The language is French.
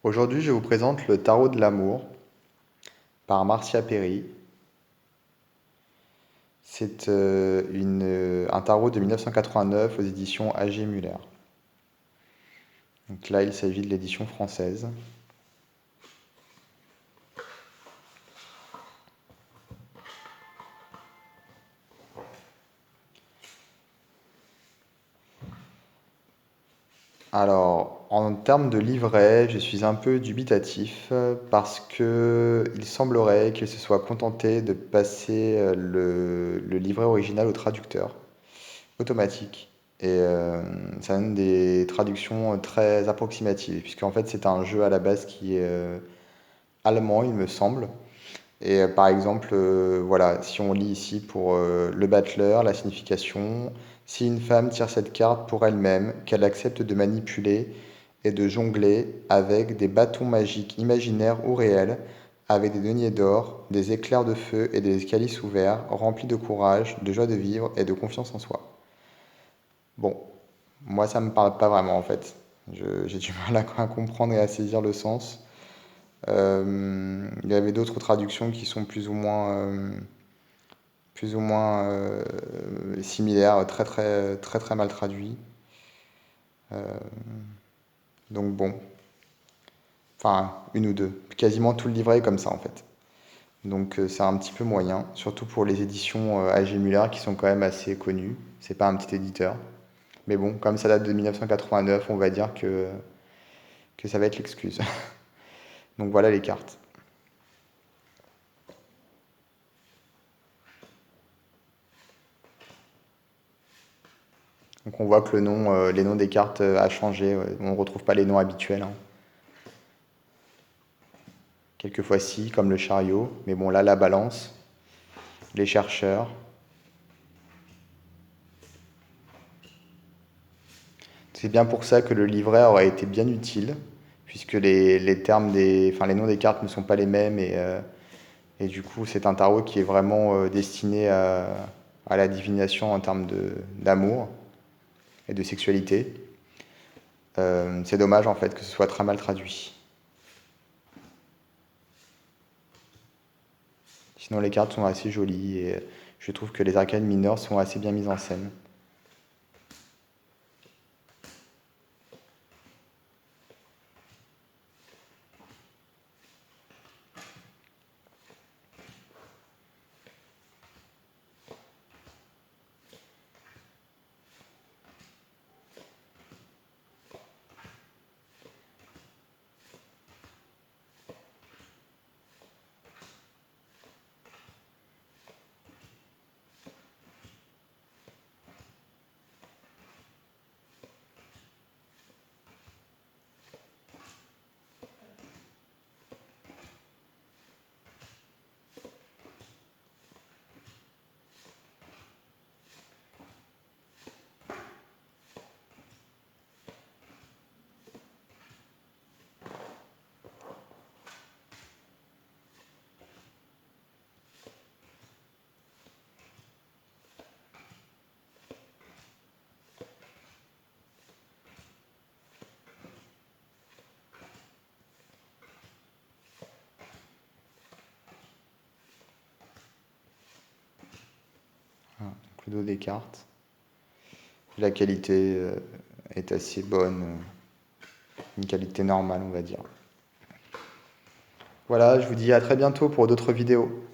Aujourd'hui, je vous présente le Tarot de l'amour par Marcia Perry. C'est un tarot de 1989 aux éditions A.G. Muller. Donc là, il s'agit de l'édition française. Alors, en termes de livret, je suis un peu dubitatif parce que il semblerait qu'il se soit contenté de passer le livret original au traducteur automatique. Et ça donne des traductions très approximatives, puisqu'en fait c'est un jeu à la base qui est allemand, il me semble. Et par exemple, voilà, si on lit ici pour le battleur, la signification, si une femme tire cette carte pour elle-même, qu'elle accepte de manipuler et de jongler avec des bâtons magiques imaginaires ou réels, avec des deniers d'or, des éclairs de feu et des calices ouverts, remplis de courage, de joie de vivre et de confiance en soi. Bon, moi ça me parle pas vraiment en fait. J'ai du mal à comprendre et à saisir le sens. Il y avait d'autres traductions qui sont plus ou moins similaires, très mal traduits. Euh, donc bon, enfin une ou deux. Quasiment tout le livret est comme ça en fait. Donc c'est un petit peu moyen, surtout pour les éditions A.G. Muller qui sont quand même assez connues. C'est pas un petit éditeur. Mais bon, comme ça date de 1989, on va dire que ça va être l'excuse. Donc voilà les cartes. Donc on voit que les noms des cartes a changé. Ouais. On ne retrouve pas les noms habituels, hein. Quelquefois si, comme le chariot. Mais bon, là, la balance, les chercheurs. C'est bien pour ça que le livret aurait été bien utile, puisque les termes enfin, les noms des cartes ne sont pas les mêmes. Et du coup, c'est un tarot qui est vraiment destiné à la divination en termes d'amour et de sexualité. C'est dommage en fait que ce soit très mal traduit. Sinon, les cartes sont assez jolies et je trouve que les arcanes mineures sont assez bien mises en scène. Voilà, donc le dos des cartes. La qualité est assez bonne, une qualité normale, on va dire. Voilà, je vous dis à très bientôt pour d'autres vidéos.